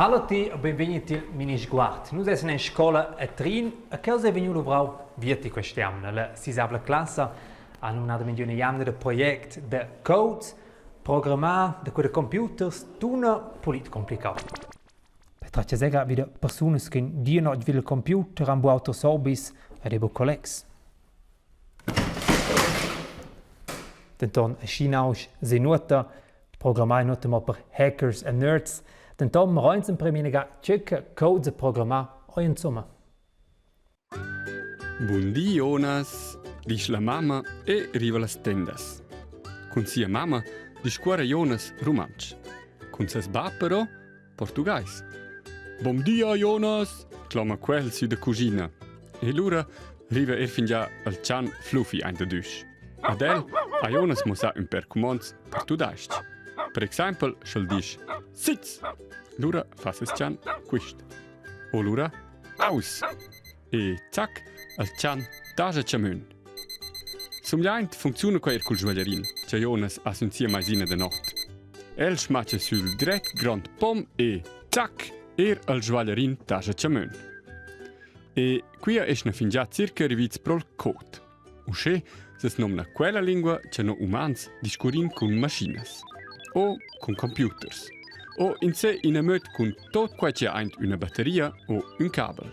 Hallo a tutti e benvenuti al Mini Sguard. Noi siamo in scuola a Trin e cosa è venuto bravo vieti quest'anno. La sisabla classe hanno una dimensione del progetto di code, programmare, di quei computers, tutto molto complicato. Per dire che le persone che dicono che il computer hanno altri servizi e dei colleghi. Dann Chinaus sie nota programmare nota per hackers e nerds. Dann rein per mine circa code programmare o insomma. Buondì Jonas, dice la mamma e arriva las tendas. Con sia mamma discuore Jonas romansch. Con ses ba però portugais. Bom dia Jonas, clama quel su de cugina. E l'ora arriva fin già al chan fluffy ein de dusch. Adel a Jonas muss un per commands per tu daist. Per esempio, schall disch sitz. L'ora fa ses chan quist. O l'ora aus. E zack, al chan daja chamun. Sumgliaint funziona qua col gioiellerin, che Jonas ha sentia maisina de notte. El schmatcha sul dret grand pom e zack, al gioiellerin daja chamun. E qui è fin già circa riviz prol code. Usce ses nomna quella lingua che no umans discurin con machinas o con computers o in sé in amöt con tot quai che eint una batteria o un cabel.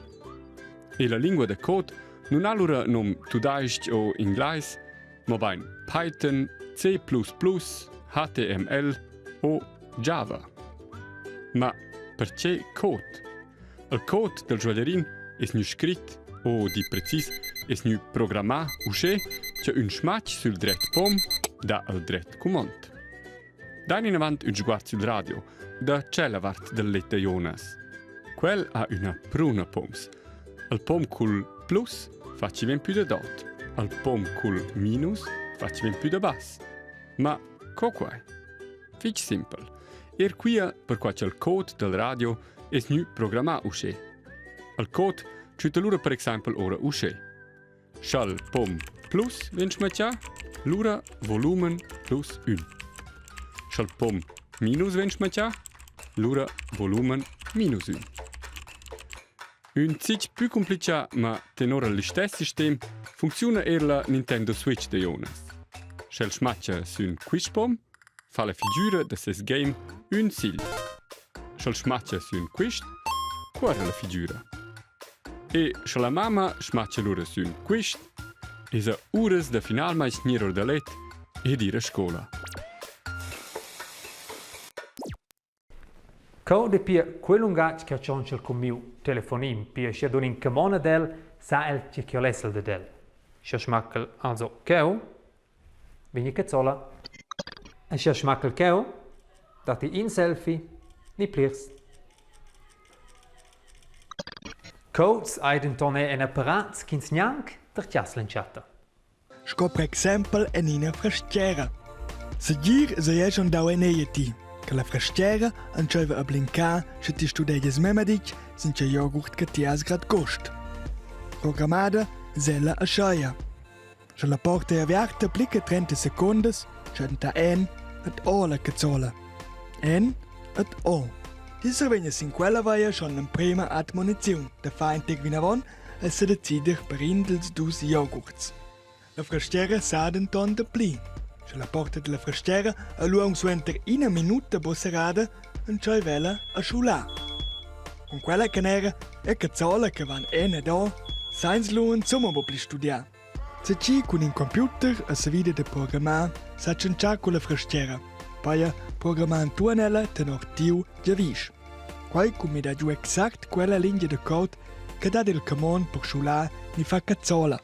E la lingua de code non ha allora nom tudaist o inglais, ma bain Python, C++, HTML o Java. Ma perché code? Il code del gioiellerin è nu scrit o di precis è nu programma usce che un smatch sul dret pom da al dret comand. Dan in avant un sguard sul radio da cella vart del lette Jonas. Quel ha una pruna poms. Al pom cul plus facci ben più da dot. Al pom cul minus facci ben più da bass. Ma co quai? Fitch simple. Quia per qua c'è il code del radio è nu programma usce. Al code c'è l'ura per esempio ora usce. Schall pom plus venschmatja, l'ura volumen plus 1. Schall pom minus venschmatja, l'ura volumen minus 1. Un zitg più complicia, ma tenora lo stesso sistema, funziona la Nintendo Switch de Jonas. Schall schmatja sun quistpom, fa la figura de ses game un sil. Schall schmatja sun quist, quara la figura. E se la mamma schmatja l'ora sun quist, e sa ures da final mai sniro da let e dire scola. Code per quel lungaggio che c'è con mio telefonin, per se don in camona del, sa el che che l'essel de del. Se schmackel also keu, vini cazzola. E se schmackel keu, dati in selfie, ni plirs. Codes ein tonne en apparat kins gnanc der chiaslenciata. Sco per esempio en ina frasciera. Se gir se è schon da eneieti, che la frasciera anceva a blincar se ti studies memedic sin che yogurt che ti has grad gost. Programmada zella a schaia. Se la porta è aperta plicca 30 secondes, c'enta en et o la cazzola. En et o. Dieser vegna sin quella vaia schon en prima admonizione, da fa integ vinavon e se decider per indels dus yogurts. La frasciera sa denton de pli. Se la porta della frasciera a luong suenter in a minuta bosserada en c'è vela a schula. Con quella canera e cazzola che van ene da, sains luon somma bo pli studia. Se ci con un computer a se vide de programmar, sa c'encia con la frasciera. Poi programmare tuonella tenor tiu giavisch. Quai come da giù exact quella linea de code che dà del command per sciulà ni fa cazzola.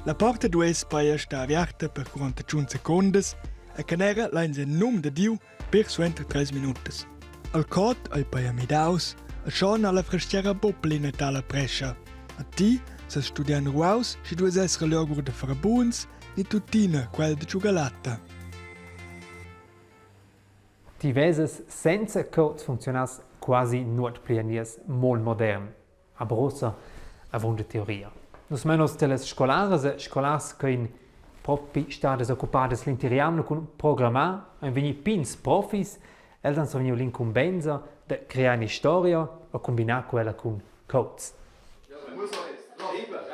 La porta dues poi sta aperta per 41 secondes e canera lain se num de diu per suenter 3 minutos. Al code ai poi amidaus e schon alla frasciera boblina tala prescia. A ti se studian ruaus si dues essere logur de frabuns ni tutina quel de ciugalata. Die Weses senza codes funktionas quasi nur planiers mol modern, aber rossa avon teoria. Nos menos teles scolars che propi stades occupadas l'interiamno con programmar, en vini pins profis Eltern sono l'incombenza di creare una storia e combinare quella con codes.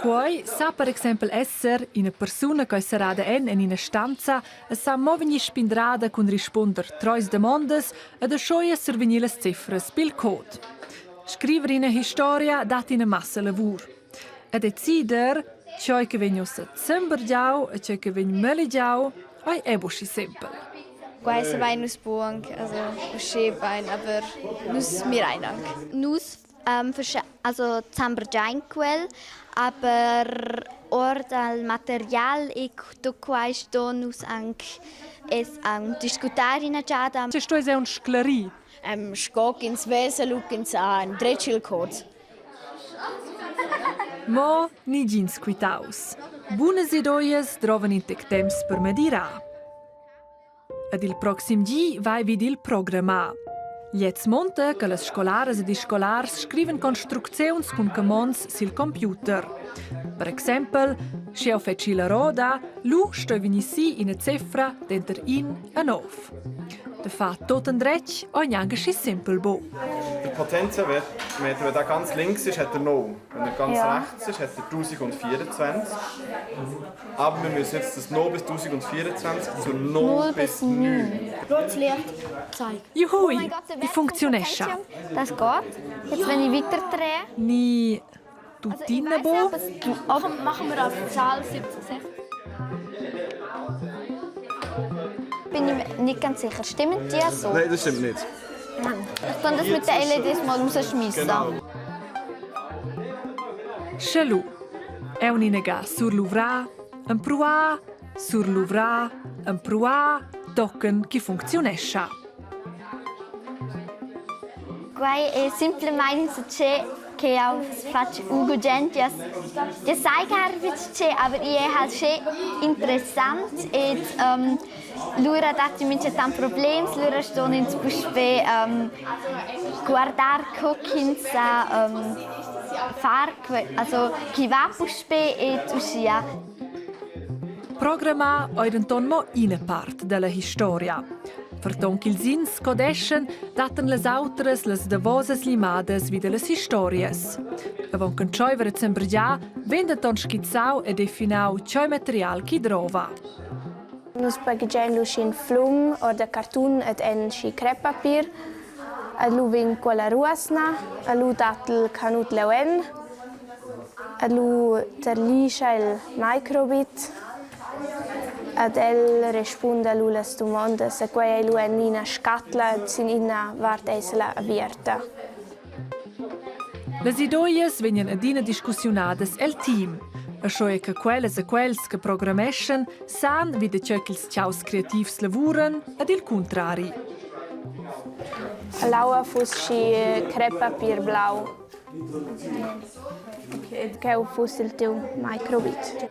Poi sa per esempio essere una persona che sarà in una stanza e sa muovere spindrada con rispondere tre domande e da sciogliere survenire le cifre per code. Scrivere una storia dà una massa lavoro. E decidere ciò che viene sembergiau e ciò che viene meligiau è ebosci semplice. Quasi vai nus buang, also schäbein, aber nus mir einang. Nus also zambergianquel, aber ordal material e do quais donus anche es discutare in agada. Se sto è un sclari. Skog ins Wesen, luk ins an, Dretschilkot. Mo ni gins quitaus. Buonas ideias trovan in tec temps per medira. Ad il proxim gi vai vid il programma. Liez monta che las scolaras ed i scolars scriven construczions con commons sil computer. Per esempio, se ho feci la roda, lu sto vinissi in a cifra denter in a nov. De fa tot en dretg o neanche schi simpel bo. Der Potenzwert, wenn er ganz links ist, hat er 0. Wenn er ganz rechts ist, hat er 1024. Aber wir müssen jetzt das 0 bis 1024 zu 0 bis 9. Rotes Licht zeigt. Juhui, die funktionescha. Das geht. Jetzt wenn ich weiter drehe. Ni tutina bo. Machen wir auf Zahl 70, 60. Bin ich nicht ganz sicher. Stimmen die so? Nein, das stimmt nicht. Ich kann das mit den LEDs mal rausschmeissen. Genau. Chalou. È un'inega sur l'uvra, un prua, sur l'uvra, un prua, token che funzionescha. Quai è semplicemente che auch faccio Ugo Gentias. Ja, sai che aber ich halt sehr interessant et lura dati mince tan problems lura ston ins buspe guardar coquinsa far also chi va buspe et usia. Programma oidenton mo ina part della historia. Verton qu'ils ins codeschen daten les autres les davosas limades wie de les historias. Avon can cioi vera zembergia vendenton schizzau e definau cioi material chi drova. Nus paggen lusin flum oder cartoon et en schi crepapier. Ad lu vin quella ruasna, a lu datel canut lewen. Ad lu terlisha il microbit. Ad el risponde lu las domandas, e quei lu en ina scatla sin ina vart esla avierta. Les ideias venien adina discussionades el team. A schoe che quelles e quels che programmeschen san wie de chöckels chaus creativs lavuren ad il contrari. Laua fus schi crepapier blau. Et che fus il teu microbit.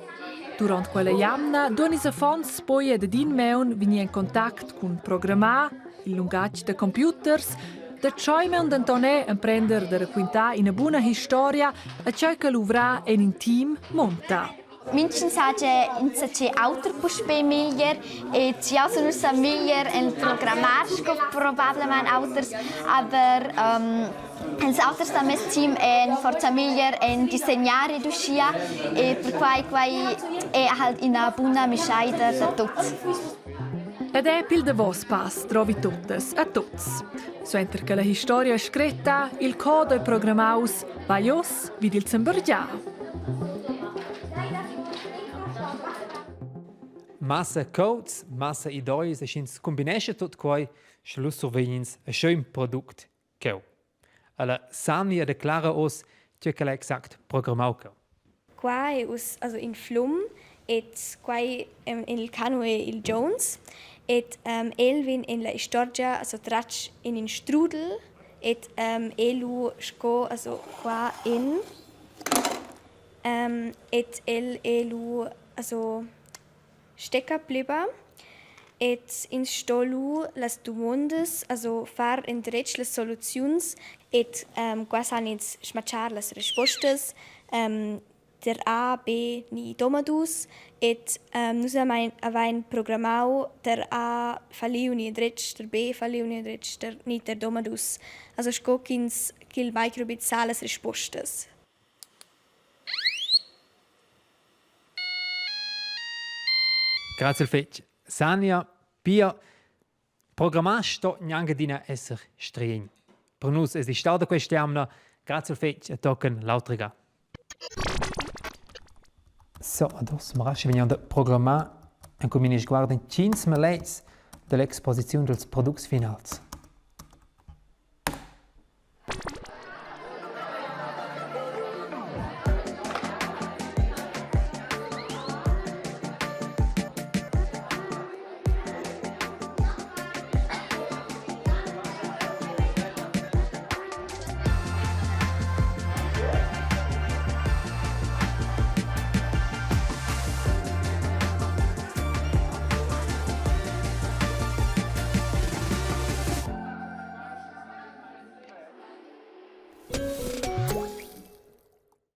Durant quella jamna, Donis Afons poi ed in meun vini in contact con programma, il lungatg de computers, da ciò meun d'Antonè imprender de racquintà in una buona storia a ciò che l'uvra en in team monta. Minchen sage in sace autorbuspe miglior e ci sono sa miglior en programmarsco probabilmente autors aber els autres també team en forza miglior en disegnare d'uscia e per quai è halt in una buona misceida da tutti. Ed è pil de vos pass trovi tuttes a tuts. Suenter che la storia è scritta, il codo è programmaus, vaios vid il zembergia. Massa codes, massa ideias, e schins combinesce tot quai, schluss surveillance, a schön Produkt keu. Alla Sami declara os che che exakt programmauca. Quai also in Flum et quai il canoe il Jones et Elvin in la Storgia also trach in Strudel et elu sco also qua in et elu also Stecker blieba et in stolu las dumondes also far in dretsch las solutions et quasanits schmachar las respostes der A, B, ni domadus, et nus avain programmau der A faliu ni dretsch, der B faliu ni dretsch, der ni der domadus. Also scokins kil microbit sales rispostas. Grazie fetch. Sania, Pia, programmar sto neanche dina esser string. Per nus es istada questiamna. Grazie fetch e tocken l'autriga. So, adesso marasci veniamo da programmare in cui mi guardano 15 minutes dell'esposizione dels products finals.